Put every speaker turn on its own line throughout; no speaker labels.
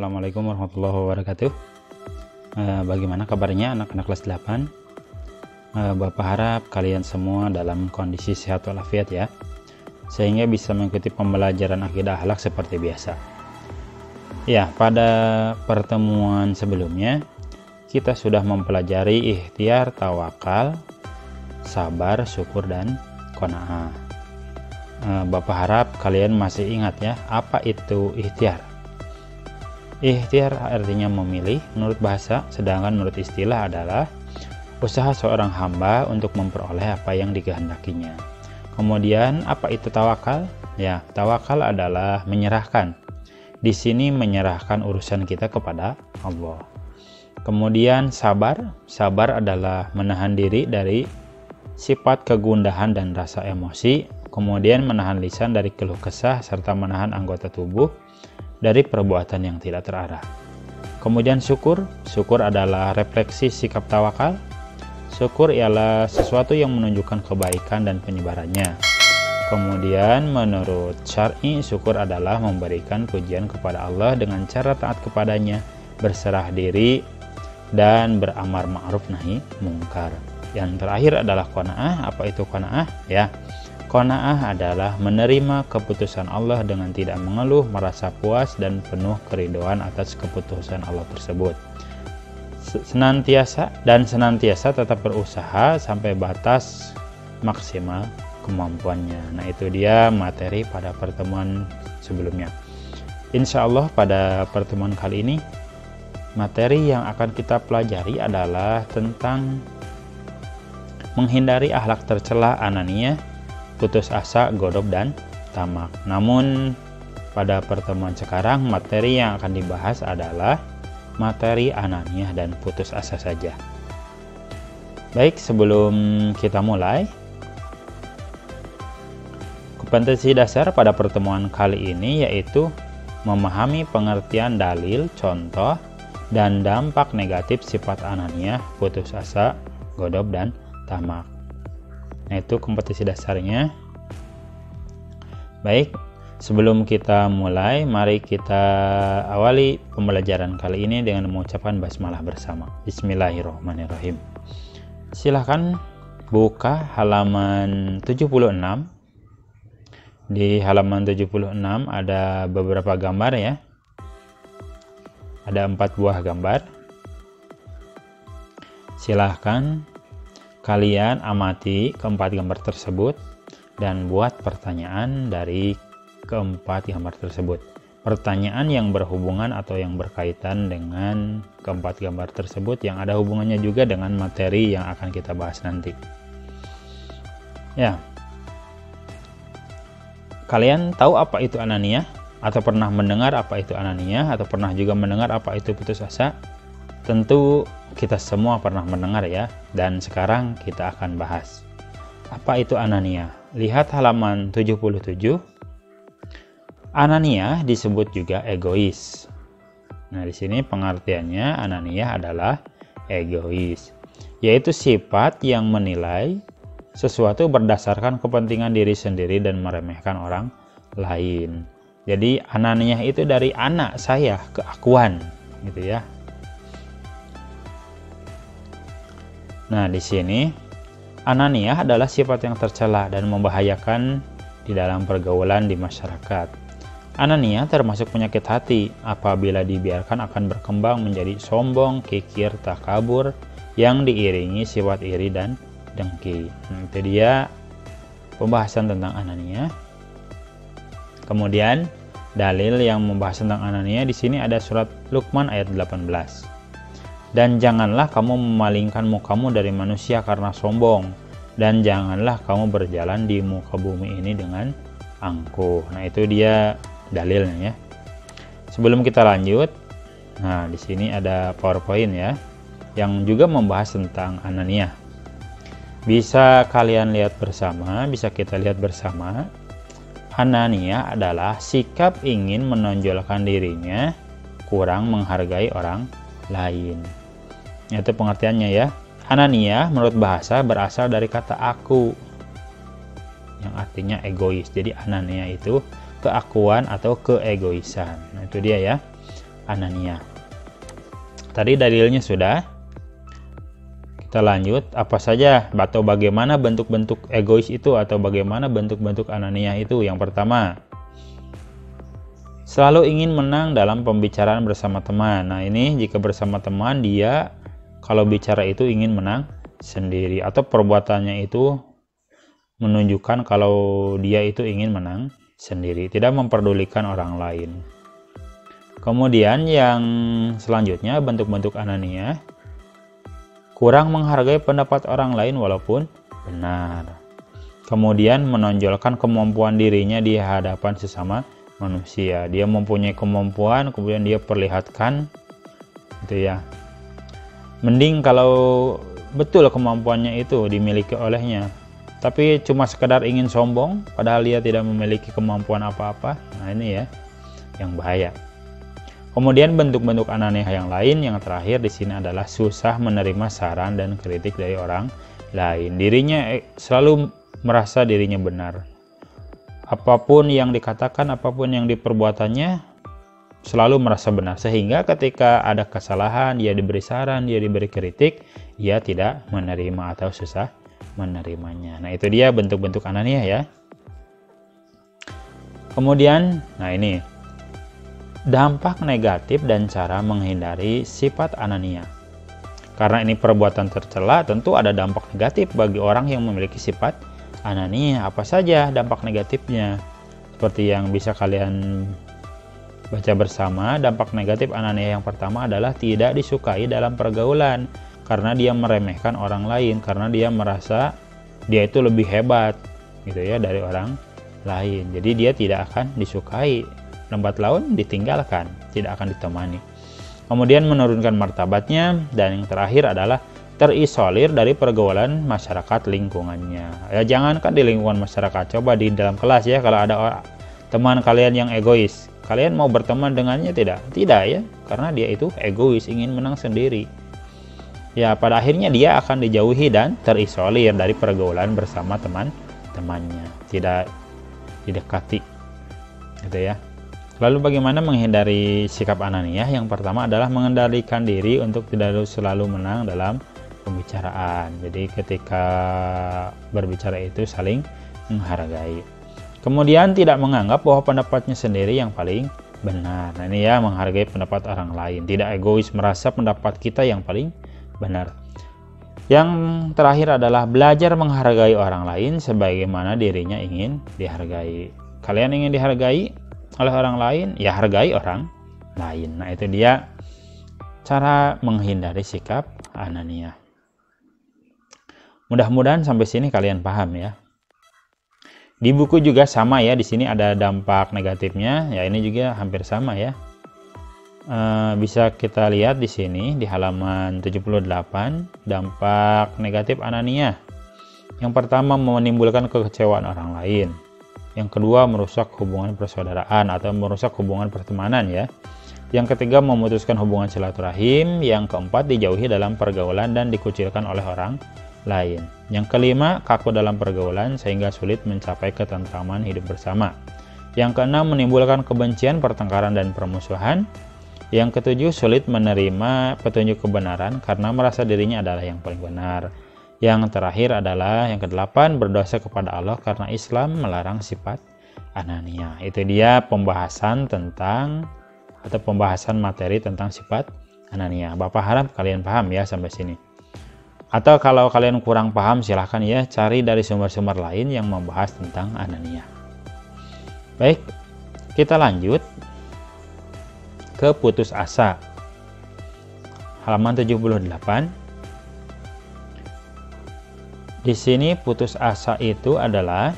Assalamualaikum warahmatullahi wabarakatuh. Bagaimana kabarnya anak-anak kelas 8? Bapak harap kalian semua dalam kondisi sehat walafiat ya, sehingga bisa mengikuti pembelajaran akidah akhlak seperti biasa. Ya, pada pertemuan sebelumnya kita sudah mempelajari ikhtiar, tawakal, sabar, syukur, dan qanaah. Bapak harap kalian masih ingat ya, apa itu ikhtiar. Ikhtiar artinya memilih menurut bahasa, sedangkan menurut istilah adalah usaha seorang hamba untuk memperoleh apa yang dikehendakinya. Kemudian apa itu tawakal? Ya, tawakal adalah menyerahkan. Di sini menyerahkan urusan kita kepada Allah. Kemudian sabar. Sabar adalah menahan diri dari sifat kegundahan dan rasa emosi. Kemudian menahan lisan dari keluh kesah serta menahan anggota tubuh dari perbuatan yang tidak terarah. Kemudian syukur. Syukur adalah refleksi sikap tawakal. Syukur ialah sesuatu yang menunjukkan kebaikan dan penyebarannya. Kemudian menurut syar'i, syukur adalah memberikan pujian kepada Allah dengan cara taat kepadanya, berserah diri, dan beramar ma'ruf nahi mungkar. Yang terakhir adalah qanaah. Apa itu qanaah? Ya, qanaah adalah menerima keputusan Allah dengan tidak mengeluh, merasa puas dan penuh keridhaan atas keputusan Allah tersebut. Senantiasa tetap berusaha sampai batas maksimal kemampuannya. Nah, itu dia materi pada pertemuan sebelumnya. Insya Allah pada pertemuan kali ini materi yang akan kita pelajari adalah tentang menghindari akhlak tercela, ananiyah, putus asa, godob, dan tamak. Namun pada pertemuan sekarang materi yang akan dibahas adalah materi ananiyah dan putus asa saja. Baik, sebelum kita mulai, kompetensi dasar pada pertemuan kali ini yaitu memahami pengertian dalil, contoh, dan dampak negatif sifat ananiyah, putus asa, godob, dan tamak. Nah, itu kompetensi dasarnya. Baik, sebelum kita mulai, mari kita awali pembelajaran kali ini dengan mengucapkan basmalah bersama. Bismillahirrahmanirrahim. Silahkan buka halaman 76. Di halaman 76 ada beberapa gambar ya. Ada 4 buah gambar. Silahkan kalian amati keempat gambar tersebut dan buat pertanyaan dari keempat gambar tersebut. Pertanyaan yang berhubungan atau yang berkaitan dengan keempat gambar tersebut yang ada hubungannya juga dengan materi yang akan kita bahas nanti. Ya. Kalian tahu apa itu ananiyah? Atau pernah mendengar apa itu ananiyah? Atau pernah juga mendengar apa itu putus asa? Tentu kita semua pernah mendengar ya, dan sekarang kita akan bahas. Apa itu ananiyah? Lihat halaman 77. Ananiyah disebut juga egois. Nah, di sini pengertiannya ananiyah adalah egois, yaitu sifat yang menilai sesuatu berdasarkan kepentingan diri sendiri dan meremehkan orang lain. Jadi ananiyah itu dari anak saya, keakuan, gitu ya. Nah, di sini ananiyah adalah sifat yang tercela dan membahayakan di dalam pergaulan di masyarakat. Ananiyah termasuk penyakit hati. Apabila dibiarkan akan berkembang menjadi sombong, kikir, takabur yang diiringi sifat iri dan dengki. Nah, itu dia pembahasan tentang ananiyah. Kemudian dalil yang membahas tentang ananiyah di sini ada surat Luqman ayat 18. Dan janganlah kamu memalingkan mukamu dari manusia karena sombong, dan janganlah kamu berjalan di muka bumi ini dengan angkuh. Nah, itu dia dalilnya ya. Sebelum kita lanjut, nah di sini ada PowerPoint ya, yang juga membahas tentang ananiyah. Bisa kalian lihat bersama, bisa kita lihat bersama. Ananiyah adalah sikap ingin menonjolkan dirinya, kurang menghargai orang lain. Itu pengertiannya ya. Ananiyah menurut bahasa berasal dari kata aku, yang artinya egois. Jadi ananiyah itu keakuan atau keegoisan. Nah, itu dia ya. Anania. Tadi dalilnya sudah. Kita lanjut, apa saja atau bagaimana bentuk-bentuk egois itu atau bagaimana bentuk-bentuk anania itu. Yang pertama, selalu ingin menang dalam pembicaraan bersama teman. Nah ini jika bersama teman, dia kalau bicara itu ingin menang sendiri, atau perbuatannya itu menunjukkan kalau dia itu ingin menang sendiri, tidak memperdulikan orang lain. Kemudian yang selanjutnya, bentuk-bentuk anania, kurang menghargai pendapat orang lain walaupun benar. Kemudian menonjolkan kemampuan dirinya di hadapan sesama manusia. Dia mempunyai kemampuan, kemudian dia perlihatkan, gitu ya. Mending kalau betul kemampuannya itu dimiliki olehnya, tapi cuma sekedar ingin sombong padahal dia tidak memiliki kemampuan apa-apa. Nah ini ya yang bahaya. Kemudian bentuk-bentuk anania yang lain, yang terakhir di sini adalah susah menerima saran dan kritik dari orang lain. Dirinya selalu merasa dirinya benar. Apapun yang dikatakan, apapun yang diperbuatannya, selalu merasa benar. Sehingga ketika ada kesalahan, dia diberi saran, dia diberi kritik, ia tidak menerima atau susah menerimanya. Nah itu dia bentuk-bentuk anania ya. Kemudian, nah ini dampak negatif dan cara menghindari sifat anania. Karena ini perbuatan tercela, tentu ada dampak negatif bagi orang yang memiliki sifat anania. Apa saja dampak negatifnya? Seperti yang bisa kalian baca bersama, dampak negatif anania yang pertama adalah tidak disukai dalam pergaulan, karena dia meremehkan orang lain, karena dia merasa dia itu lebih hebat gitu ya dari orang lain. Jadi dia tidak akan disukai, lambat laun ditinggalkan, tidak akan ditemani. Kemudian menurunkan martabatnya, dan yang terakhir adalah terisolir dari pergaulan masyarakat lingkungannya. Ya jangankan di lingkungan masyarakat, coba di dalam kelas ya, kalau ada teman kalian yang egois, kalian mau berteman dengannya tidak? Tidak ya, karena dia itu egois, ingin menang sendiri. Ya pada akhirnya dia akan dijauhi dan terisolir dari pergaulan bersama teman-temannya, tidak didekati gitu ya. Lalu bagaimana menghindari sikap anania? Yang pertama adalah mengendalikan diri untuk tidak selalu menang dalam pembicaraan. Jadi ketika berbicara itu saling menghargai. Kemudian tidak menganggap bahwa pendapatnya sendiri yang paling benar. Nah ini ya, menghargai pendapat orang lain, tidak egois merasa pendapat kita yang paling benar. Yang terakhir adalah belajar menghargai orang lain sebagaimana dirinya ingin dihargai. Kalian ingin dihargai oleh orang lain, ya hargai orang lain. Nah itu dia cara menghindari sikap anania. Mudah-mudahan sampai sini kalian paham ya. Di buku juga sama ya, di sini ada dampak negatifnya, ya ini juga hampir sama ya. Bisa kita lihat di sini di halaman 78, dampak negatif anania. Yang pertama, menimbulkan kekecewaan orang lain. Yang kedua, merusak hubungan persaudaraan atau merusak hubungan pertemanan ya. Yang ketiga, memutuskan hubungan silaturahim. Yang keempat, dijauhi dalam pergaulan dan dikucilkan oleh orang lain. Yang kelima, kaku dalam pergaulan sehingga sulit mencapai ketentraman hidup bersama. Yang keenam, menimbulkan kebencian, pertengkaran dan permusuhan. Yang ketujuh, sulit menerima petunjuk kebenaran karena merasa dirinya adalah yang paling benar. Yang terakhir adalah yang kedelapan, berdosa kepada Allah karena Islam melarang sifat anania. Itu dia pembahasan tentang atau pembahasan materi tentang sifat anania. Bapak harap kalian paham ya sampai sini. Atau kalau kalian kurang paham, silahkan ya cari dari sumber-sumber lain yang membahas tentang anania. Baik, kita lanjut ke putus asa. Halaman 78. Di sini putus asa itu adalah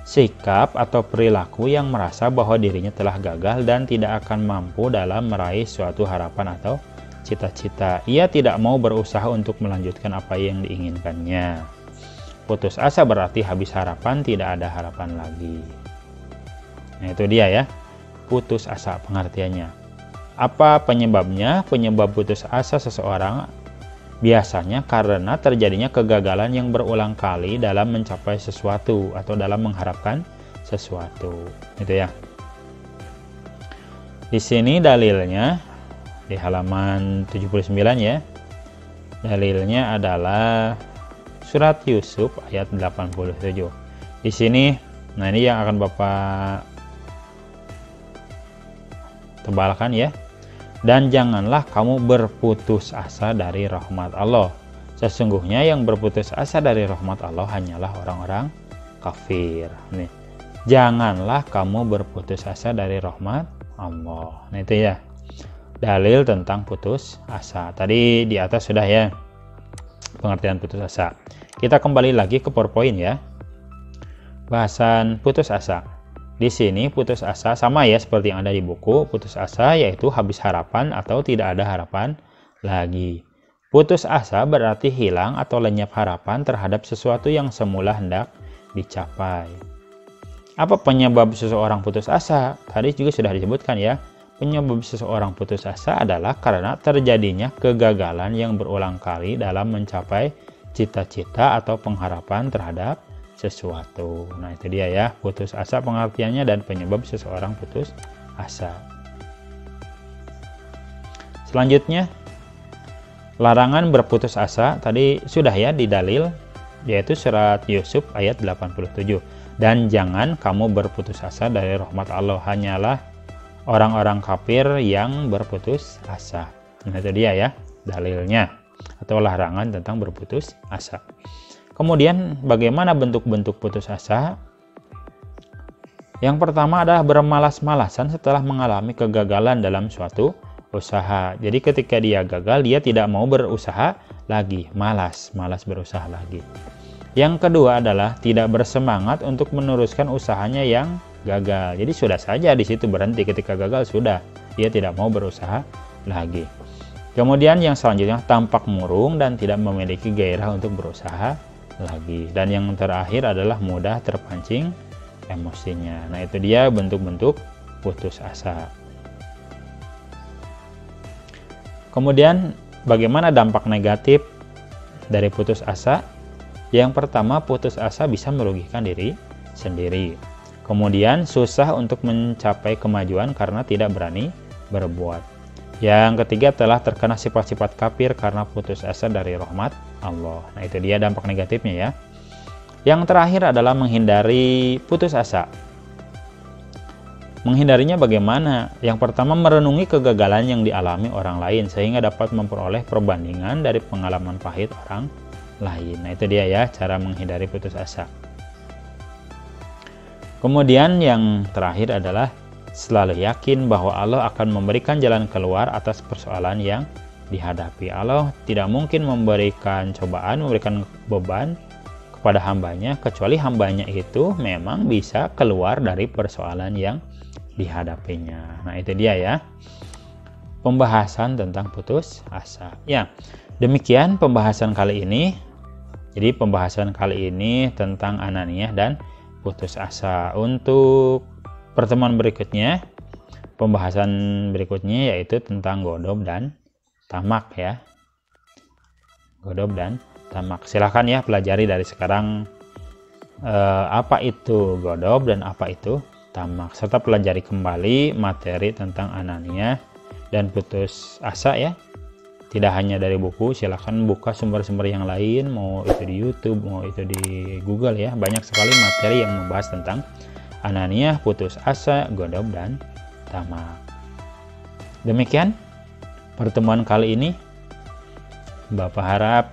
sikap atau perilaku yang merasa bahwa dirinya telah gagal dan tidak akan mampu dalam meraih suatu harapan atau cita-cita. Ia tidak mau berusaha untuk melanjutkan apa yang diinginkannya. Putus asa berarti habis harapan, tidak ada harapan lagi. Nah itu dia ya, putus asa pengertiannya. Apa penyebabnya? Penyebab putus asa seseorang biasanya karena terjadinya kegagalan yang berulang kali dalam mencapai sesuatu atau dalam mengharapkan sesuatu. Itu ya. Di sini dalilnya di halaman 79 ya. Dalilnya adalah surat Yusuf ayat 87. Di sini, nah ini yang akan Bapak tebalkan ya. Dan janganlah kamu berputus asa dari rahmat Allah. Sesungguhnya yang berputus asa dari rahmat Allah hanyalah orang-orang kafir. Nih, janganlah kamu berputus asa dari rahmat Allah. Nah itu ya, dalil tentang putus asa. Tadi di atas sudah ya pengertian putus asa. Kita kembali lagi ke PowerPoint ya. Bahasan putus asa. Di sini putus asa sama ya seperti yang ada di buku. Putus asa yaitu habis harapan atau tidak ada harapan lagi. Putus asa berarti hilang atau lenyap harapan terhadap sesuatu yang semula hendak dicapai. Apa penyebab seseorang putus asa? Tadi juga sudah disebutkan ya. Penyebab seseorang putus asa adalah karena terjadinya kegagalan yang berulang kali dalam mencapai cita-cita atau pengharapan terhadap sesuatu. Nah itu dia ya, putus asa pengertiannya dan penyebab seseorang putus asa. Selanjutnya, larangan berputus asa tadi sudah ya di dalil, yaitu surat Yusuf ayat 87. Dan jangan kamu berputus asa dari rahmat Allah, hanyalah orang-orang kafir yang berputus asa. Nah itu dia ya dalilnya atau larangan tentang berputus asa. Kemudian bagaimana bentuk-bentuk putus asa? Yang pertama adalah bermalas-malasan setelah mengalami kegagalan dalam suatu usaha. Jadi ketika dia gagal, dia tidak mau berusaha lagi, malas berusaha lagi. Yang kedua adalah tidak bersemangat untuk meneruskan usahanya yang gagal. Jadi sudah saja di situ berhenti, ketika gagal sudah, dia tidak mau berusaha lagi. Kemudian yang selanjutnya tampak murung dan tidak memiliki gairah untuk berusaha lagi. Dan yang terakhir adalah mudah terpancing emosinya. Nah itu dia bentuk-bentuk putus asa. Kemudian bagaimana dampak negatif dari putus asa? Yang pertama, putus asa bisa merugikan diri sendiri. Kemudian susah untuk mencapai kemajuan karena tidak berani berbuat. Yang ketiga, telah terkena sifat-sifat kafir karena putus asa dari rahmat Allah. Nah itu dia dampak negatifnya ya. Yang terakhir adalah menghindari putus asa. Menghindarinya bagaimana? Yang pertama, merenungi kegagalan yang dialami orang lain sehingga dapat memperoleh perbandingan dari pengalaman pahit orang lain. Nah itu dia ya cara menghindari putus asa. Kemudian yang terakhir adalah selalu yakin bahwa Allah akan memberikan jalan keluar atas persoalan yang dihadapi. Allah tidak mungkin memberikan cobaan, memberikan beban kepada hambanya, kecuali hambanya itu memang bisa keluar dari persoalan yang dihadapinya. Nah itu dia ya pembahasan tentang putus asa. Ya, demikian pembahasan kali ini. Jadi pembahasan kali ini tentang ananiah dan putus asa. Untuk pertemuan berikutnya, pembahasan berikutnya yaitu tentang godob dan tamak ya. Godob dan tamak. Silahkan ya pelajari dari sekarang apa itu godob dan apa itu tamak, serta pelajari kembali materi tentang ananiah dan putus asa ya. Tidak hanya dari buku, silahkan buka sumber-sumber yang lain, mau itu di YouTube, mau itu di Google ya. Banyak sekali materi yang membahas tentang ananiah, putus asa, godob dan tamak. Demikian pertemuan kali ini. Bapak harap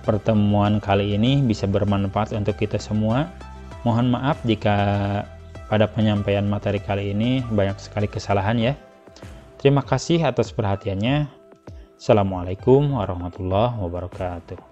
pertemuan kali ini bisa bermanfaat untuk kita semua. Mohon maaf jika pada penyampaian materi kali ini banyak sekali kesalahan ya. Terima kasih atas perhatiannya. Assalamualaikum warahmatullahi wabarakatuh.